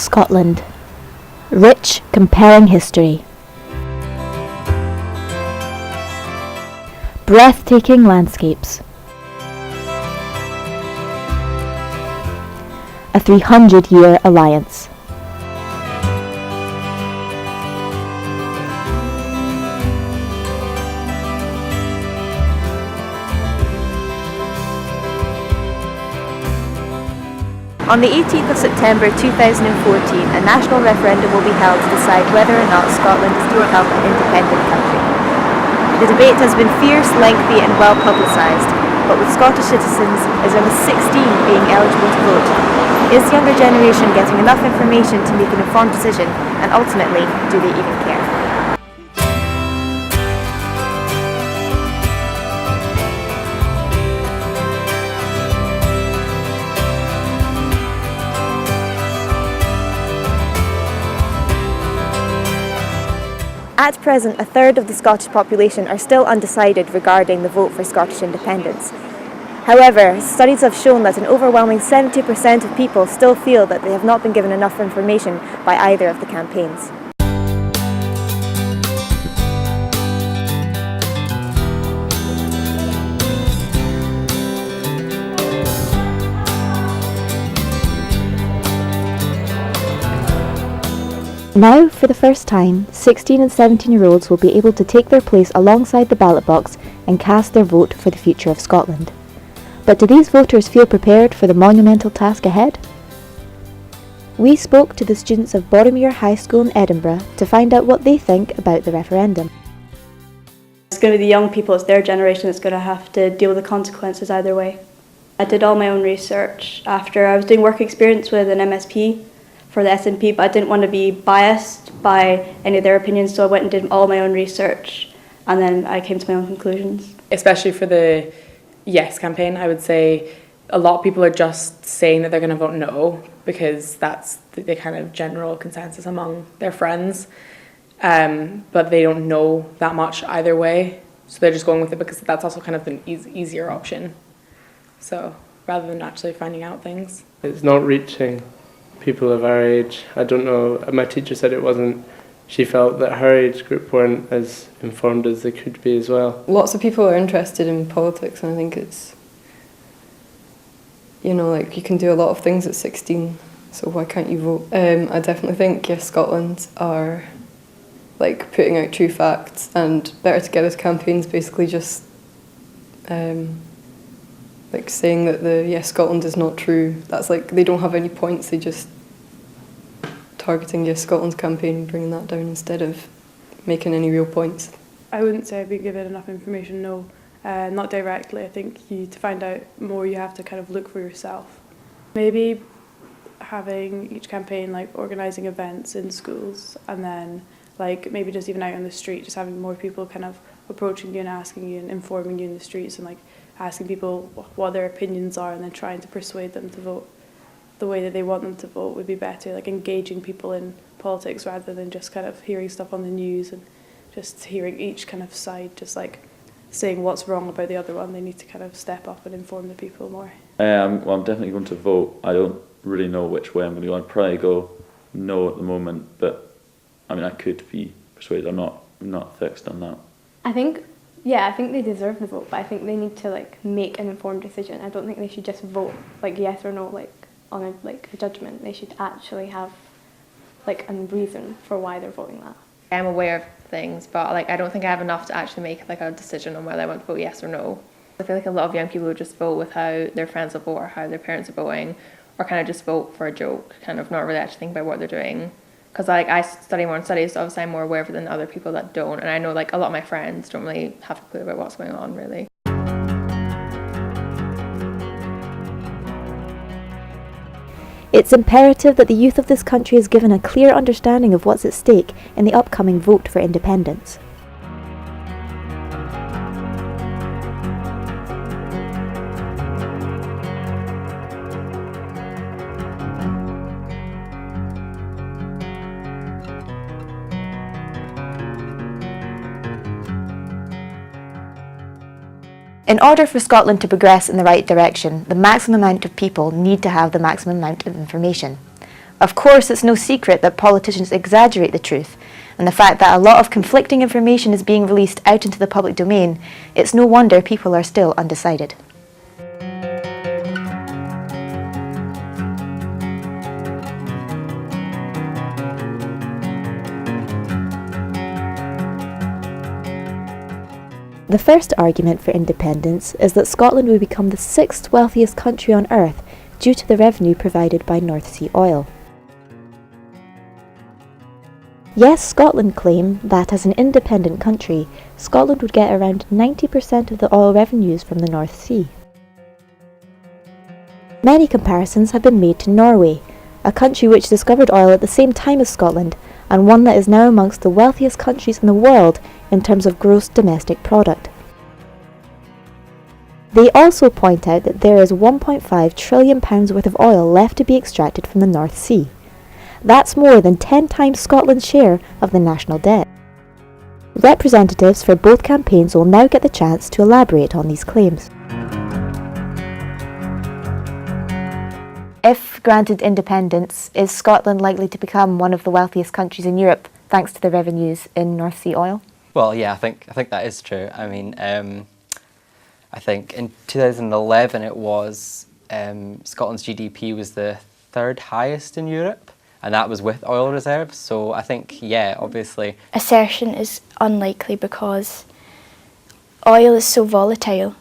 Scotland. Rich, compelling history. Breathtaking landscapes. A 300-year alliance. On the 18th of September 2014, a national referendum will be held to decide whether or not Scotland is to become an independent country. The debate has been fierce, lengthy and well publicised, but with Scottish citizens as young as 16 being eligible to vote, is the younger generation getting enough information to make an informed decision, and ultimately, do they even care? At present, a third of the Scottish population are still undecided regarding the vote for Scottish independence. However, studies have shown that an overwhelming 70% of people still feel that they have not been given enough information by either of the campaigns. Now, for the first time, 16 and 17-year-olds will be able to take their place alongside the ballot box and cast their vote for the future of Scotland. But do these voters feel prepared for the monumental task ahead? We spoke to the students of Boroughmuir High School in Edinburgh to find out what they think about the referendum. It's going to be the young people, it's their generation that's going to have to deal with the consequences either way. I did all my own research after I was doing work experience with an MSP for the SNP, but I didn't want to be biased by any of their opinions, so I went and did all my own research and then I came to my own conclusions. Especially for the Yes campaign, I would say a lot of people are just saying that they're going to vote no because that's the kind of general consensus among their friends, but they don't know that much either way, so they're just going with it because that's also kind of an easier option, so rather than actually finding out things. It's not reaching people of our age. I don't know, my teacher said it wasn't, she felt that her age group weren't as informed as they could be as well. Lots of people are interested in politics and I think it's, you know, like you can do a lot of things at 16, so why can't you vote? I definitely think Yes Scotland are like putting out true facts, and Better Together's campaign's basically just like saying that the Yes Scotland is not true. That's like, they don't have any points, they just targeting Yes Scotland's campaign and bringing that down instead of making any real points. I wouldn't say I've been given enough information, no. Not directly. I think to find out more you have to kind of look for yourself. Maybe having each campaign like organising events in schools, and then like maybe just even out on the street, just having more people kind of approaching you and asking you and informing you in the streets, and like asking people what their opinions are and then trying to persuade them to vote the way that they want them to vote would be better, like engaging people in politics rather than just kind of hearing stuff on the news and just hearing each kind of side just like saying what's wrong about the other one. They need to kind of step up and inform the people more. I'm definitely going to vote. I don't really know which way I'm going to go. I'd probably go no at the moment, but I mean I could be persuaded. I'm not fixed on that. I think they deserve the vote, but I think they need to like make an informed decision. I don't think they should just vote like yes or no, like on a judgment. They should actually have like a reason for why they're voting that. I'm aware of things, but like I don't think I have enough to actually make like a decision on whether I want to vote yes or no. I feel like a lot of young people would just vote with how their friends will vote or how their parents are voting, or kind of just vote for a joke, kind of not really actually think about what they're doing. Because like I study more in studies, so obviously I'm more aware of it than other people that don't, and I know like a lot of my friends don't really have a clue about what's going on really. It's imperative that the youth of this country is given a clear understanding of what's at stake in the upcoming vote for independence. In order for Scotland to progress in the right direction, the maximum amount of people need to have the maximum amount of information. Of course, it's no secret that politicians exaggerate the truth, and the fact that a lot of conflicting information is being released out into the public domain, it's no wonder people are still undecided. The first argument for independence is that Scotland would become the sixth wealthiest country on earth due to the revenue provided by North Sea oil. Yes, Scotland claim that as an independent country, Scotland would get around 90% of the oil revenues from the North Sea. Many comparisons have been made to Norway, a country which discovered oil at the same time as Scotland, and one that is now amongst the wealthiest countries in the world in terms of gross domestic product. They also point out that there is £1.5 trillion worth of oil left to be extracted from the North Sea. That's more than 10 times Scotland's share of the national debt. Representatives for both campaigns will now get the chance to elaborate on these claims. If granted independence, is Scotland likely to become one of the wealthiest countries in Europe thanks to the revenues in North Sea oil? Well, yeah, I think that is true. I mean, I think in 2011 it was Scotland's GDP was the third highest in Europe, and that was with oil reserves. So I think, yeah, obviously. Assertion is unlikely because oil is so volatile,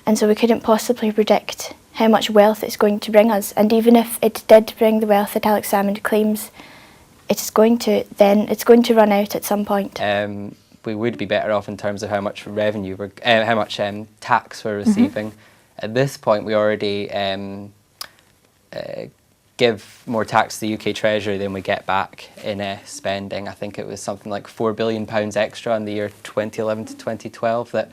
and so we couldn't possibly predict how much wealth it's going to bring us. And even if it did bring the wealth that Alex Salmond claims it's going to run out at some point. We would be better off in terms of how much revenue, how much tax we're receiving. At this point, we already give more tax to the UK Treasury than we get back in spending. I think it was something like £4 billion extra in the year 2011 to 2012 that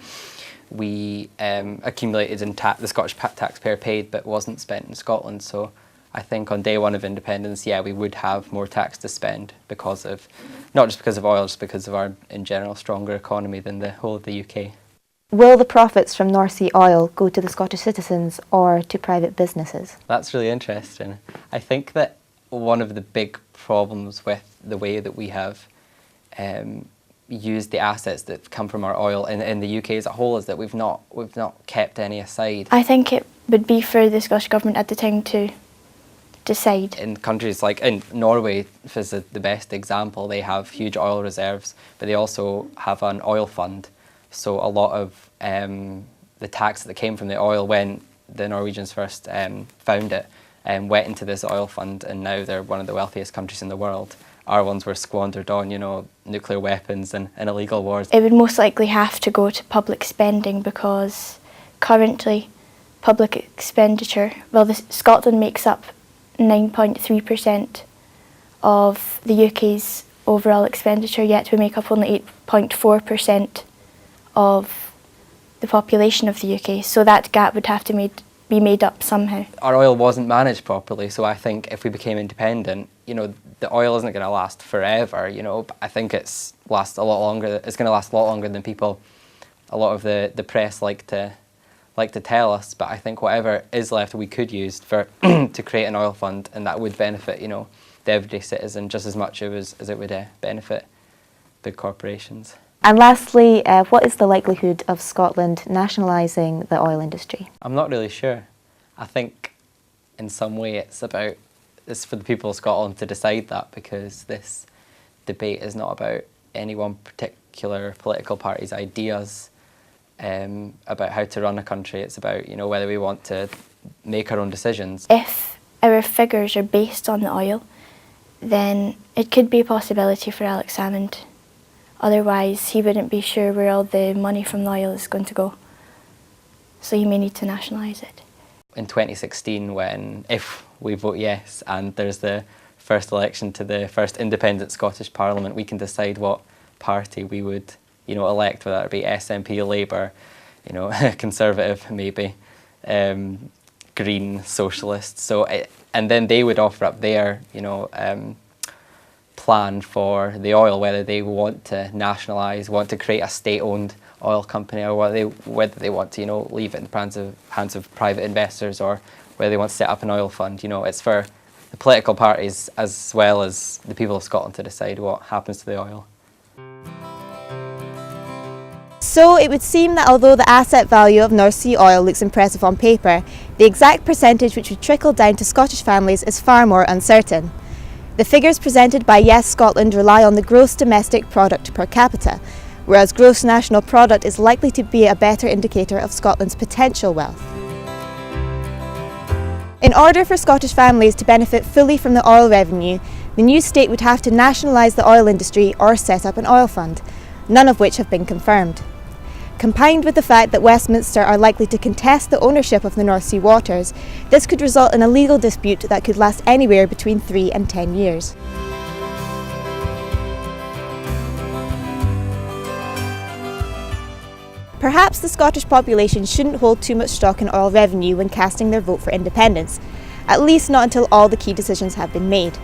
we accumulated in the Scottish taxpayer paid but wasn't spent in Scotland. So I think on day one of independence, yeah, we would have more tax to spend because of, not just because of oil, just because of our, in general, stronger economy than the whole of the UK. Will the profits from North Sea oil go to the Scottish citizens or to private businesses? That's really interesting. I think that one of the big problems with the way that we have used the assets that come from our oil in the UK as a whole is that we've not kept any aside. I think it would be for the Scottish Government at the time to decide. In countries like in Norway, is the best example, they have huge oil reserves, but they also have an oil fund. So a lot of the tax that came from the oil when the Norwegians first found it went into this oil fund, and now they're one of the wealthiest countries in the world. Our ones were squandered on, nuclear weapons and illegal wars. It would most likely have to go to public spending because currently public expenditure, Scotland makes up 9.3% of the UK's overall expenditure, yet we make up only 8.4% of the population of the UK. So that gap would have to be made up somehow. Our oil wasn't managed properly, so I think if we became independent, the oil isn't going to last forever, but I think it's going to last a lot longer than people, a lot of the press like to tell us. But I think whatever is left we could use for to create an oil fund, and that would benefit, the everyday citizen just as much as it would benefit big corporations. And lastly, what is the likelihood of Scotland nationalising the oil industry? I'm not really sure. I think in some way it's for the people of Scotland to decide that, because this debate is not about any one particular political party's ideas about how to run a country. It's about whether we want to make our own decisions. If our figures are based on the oil, then it could be a possibility for Alex Salmond. Otherwise, he wouldn't be sure where all the money from the oil is going to go. So he may need to nationalise it. In 2016, if we vote yes and there's the first election to the first independent Scottish Parliament, we can decide what party we would elect, whether it be SNP, Labour, Conservative maybe, Green, Socialist. And then they would offer up their plan for the oil, whether they want to nationalise, want to create a state-owned oil company, or whether they want to leave it in the hands of private investors, or whether they want to set up an oil fund. It's for the political parties as well as the people of Scotland to decide what happens to the oil. So it would seem that although the asset value of North Sea oil looks impressive on paper, the exact percentage which would trickle down to Scottish families is far more uncertain. The figures presented by Yes Scotland rely on the gross domestic product per capita, whereas gross national product is likely to be a better indicator of Scotland's potential wealth. In order for Scottish families to benefit fully from the oil revenue, the new state would have to nationalise the oil industry or set up an oil fund, none of which have been confirmed. Combined with the fact that Westminster are likely to contest the ownership of the North Sea waters, this could result in a legal dispute that could last anywhere between 3 and 10 years. Perhaps the Scottish population shouldn't hold too much stock in oil revenue when casting their vote for independence, at least not until all the key decisions have been made.